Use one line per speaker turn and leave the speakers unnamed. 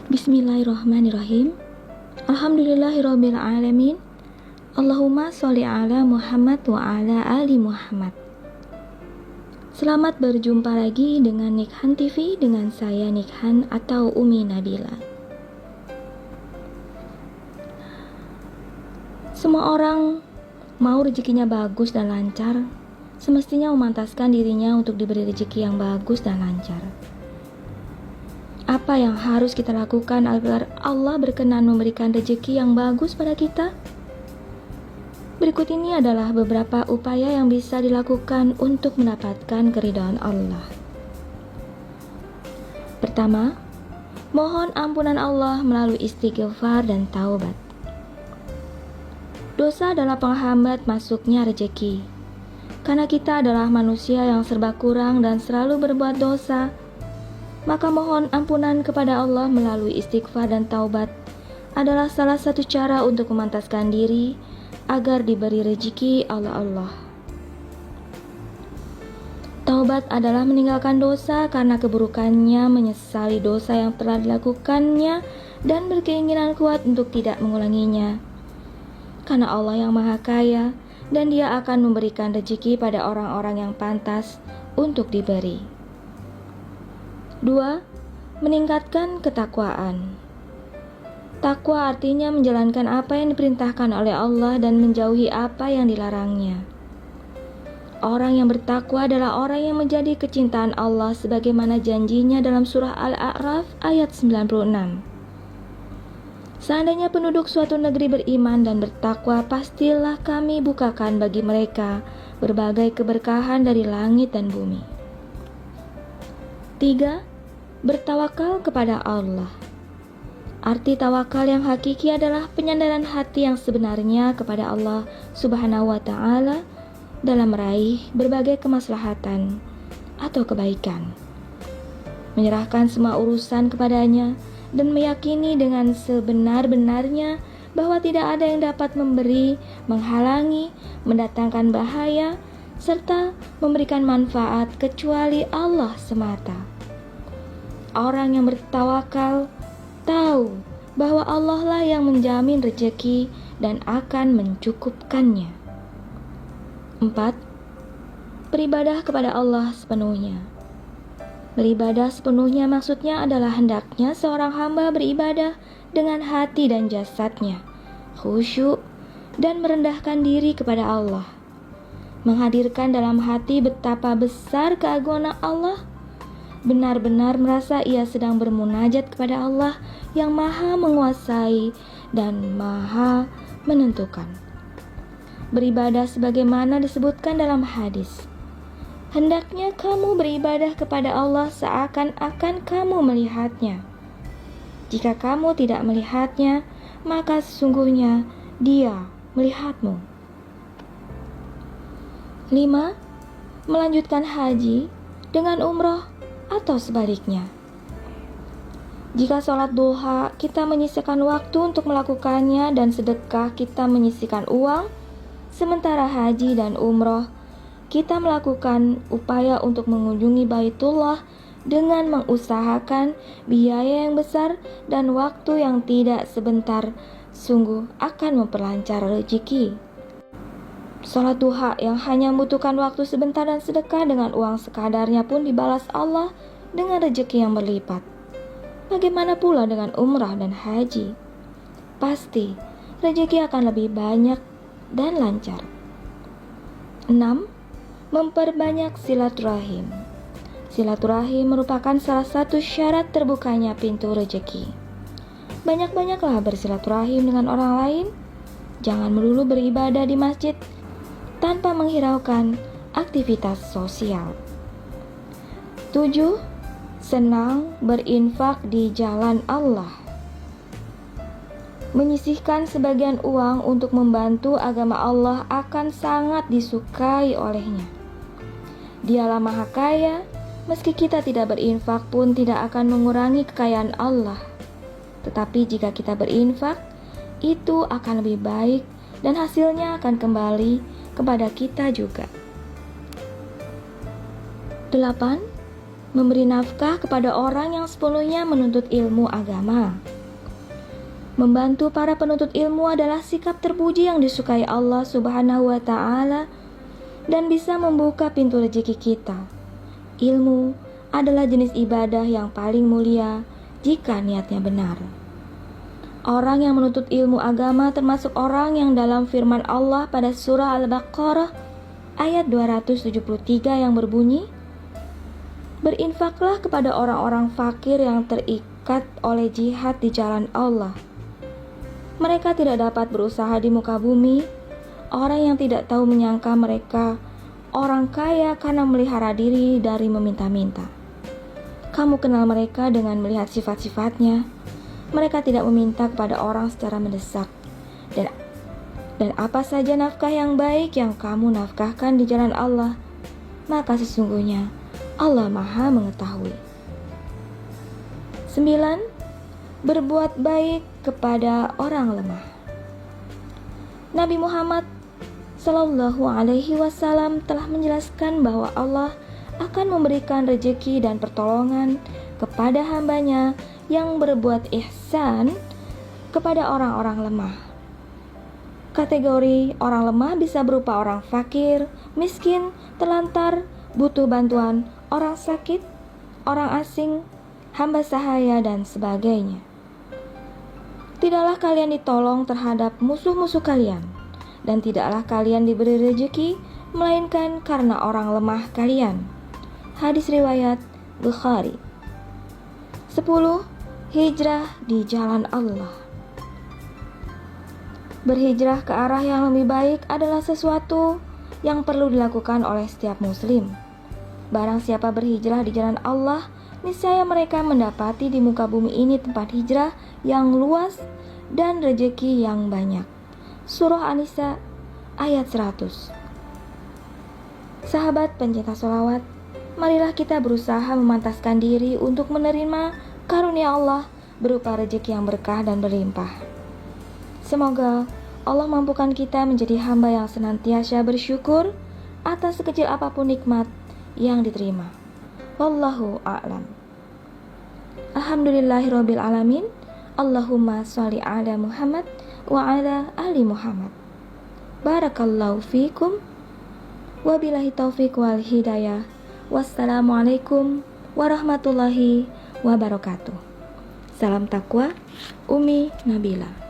Bismillahirrahmanirrahim. Alhamdulillahirabbil alamin. Allahumma sholli ala Muhammad wa ala ali Muhammad. Selamat berjumpa lagi dengan Nikhan TV, dengan saya Nikhan atau Umi Nabila. Semua orang mau rezekinya bagus dan lancar, semestinya memantaskan dirinya untuk diberi rezeki yang bagus dan lancar. Apa yang harus kita lakukan agar Allah berkenan memberikan rezeki yang bagus pada kita? Berikut ini adalah beberapa upaya yang bisa dilakukan untuk mendapatkan keridhaan Allah. Pertama, mohon ampunan Allah melalui istighfar dan taubat. Dosa adalah penghambat masuknya rezeki. Karena kita adalah manusia yang serba kurang dan selalu berbuat dosa, maka mohon ampunan kepada Allah melalui istighfar dan taubat adalah salah satu cara untuk memantaskan diri agar diberi rezeki oleh Allah. Taubat adalah meninggalkan dosa karena keburukannya, menyesali dosa yang telah dilakukannya, dan berkeinginan kuat untuk tidak mengulanginya. Karena Allah yang Maha Kaya, dan Dia akan memberikan rezeki pada orang-orang yang pantas untuk diberi. 2. Meningkatkan ketakwaan. Takwa artinya menjalankan apa yang diperintahkan oleh Allah dan menjauhi apa yang dilarangnya. Orang yang bertakwa adalah orang yang menjadi kecintaan Allah sebagaimana janjinya dalam surah Al-A'raf ayat 96. Seandainya penduduk suatu negeri beriman dan bertakwa, pastilah kami bukakan bagi mereka berbagai keberkahan dari langit dan bumi. 3. Bertawakal kepada Allah. Arti tawakal yang hakiki adalah penyandaran hati yang sebenarnya kepada Allah Subhanahu wa Ta'ala dalam meraih berbagai kemaslahatan atau kebaikan. Menyerahkan semua urusan kepadanya dan meyakini dengan sebenar-benarnya bahwa tidak ada yang dapat memberi, menghalangi, mendatangkan bahaya, serta memberikan manfaat kecuali Allah semata. Orang yang bertawakal tahu bahwa Allah lah yang menjamin rezeki dan akan mencukupkannya. 4. Beribadah kepada Allah sepenuhnya. Beribadah sepenuhnya maksudnya adalah hendaknya seorang hamba beribadah dengan hati dan jasadnya, khusyuk dan merendahkan diri kepada Allah. Menghadirkan dalam hati betapa besar keagungan Allah, benar-benar merasa ia sedang bermunajat kepada Allah yang Maha menguasai dan Maha menentukan. Beribadah sebagaimana disebutkan dalam hadis. Hendaknya kamu beribadah kepada Allah seakan-akan kamu melihatnya. Jika kamu tidak melihatnya, maka sesungguhnya Dia melihatmu. 5. Melanjutkan haji dengan umroh atau sebaliknya. Jika sholat duha kita menyisihkan waktu untuk melakukannya dan sedekah kita menyisihkan uang, sementara haji dan umroh kita melakukan upaya untuk mengunjungi Baitullah dengan mengusahakan biaya yang besar dan waktu yang tidak sebentar, sungguh akan memperlancar rezeki. Sholat duha yang hanya membutuhkan waktu sebentar dan sedekah dengan uang sekadarnya pun dibalas Allah dengan rezeki yang berlipat. Bagaimana pula dengan umrah dan haji? Pasti rezeki akan lebih banyak dan lancar. 6. Memperbanyak silaturahim. Silaturahim merupakan salah satu syarat terbukanya pintu rezeki. Banyak-banyaklah bersilaturahim dengan orang lain. Jangan melulu beribadah di masjid tanpa menghiraukan aktivitas sosial. 7. Senang berinfak di jalan Allah. Menyisihkan sebagian uang untuk membantu agama Allah akan sangat disukai olehnya. Dialah Maha Kaya, meski kita tidak berinfak pun tidak akan mengurangi kekayaan Allah. Tetapi jika kita berinfak, itu akan lebih baik dan hasilnya akan kembali kepada kita juga. 8. memberi nafkah kepada orang yang sepenuhnya menuntut ilmu agama. Membantu para penuntut ilmu adalah sikap terpuji yang disukai Allah Subhanahu wa Ta'ala dan bisa membuka pintu rezeki kita. Ilmu adalah jenis ibadah yang paling mulia jika niatnya benar. Orang yang menuntut ilmu agama termasuk orang yang dalam firman Allah pada surah Al-Baqarah ayat 273 yang berbunyi, "Berinfaklah kepada orang-orang fakir yang terikat oleh jihad di jalan Allah. Mereka tidak dapat berusaha di muka bumi. Orang yang tidak tahu menyangka mereka orang kaya karena melihara diri dari meminta-minta. Kamu kenal mereka dengan melihat sifat-sifatnya. Mereka tidak meminta kepada orang secara mendesak. Dan apa saja nafkah yang baik yang kamu nafkahkan di jalan Allah, maka sesungguhnya Allah Maha mengetahui." 9. Berbuat baik kepada orang lemah. Nabi Muhammad Sallallahu Alaihi Wasallam telah menjelaskan bahwa Allah akan memberikan rezeki dan pertolongan kepada hambanya yang berbuat ihsan kepada orang-orang lemah. Kategori orang lemah bisa berupa orang fakir, miskin, terlantar, butuh bantuan, orang sakit, orang asing, hamba sahaya, dan sebagainya. Tidaklah kalian ditolong terhadap musuh-musuh kalian, dan tidaklah kalian diberi rezeki, melainkan karena orang lemah kalian. Hadis riwayat Bukhari. 10. Hijrah di jalan Allah. Berhijrah ke arah yang lebih baik adalah sesuatu yang perlu dilakukan oleh setiap muslim. Barang siapa berhijrah di jalan Allah, niscaya mereka mendapati di muka bumi ini tempat hijrah yang luas dan rezeki yang banyak. Surah An-Nisa ayat 100. Sahabat pencinta sholawat, marilah kita berusaha memantaskan diri untuk menerima karunia Allah berupa rezeki yang berkah dan berlimpah. Semoga Allah mampukan kita menjadi hamba yang senantiasa bersyukur atas sekecil apapun nikmat yang diterima. Wallahu a'lam. Alhamdulillahirabbil alamin. Allahumma sholli ala Muhammad wa ala ali Muhammad. Barakallahu fikum. Wabillahi taufiq wal hidayah. Wassalamualaikum warahmatullahi wabarakatuh. Salam takwa, Umi Nabila.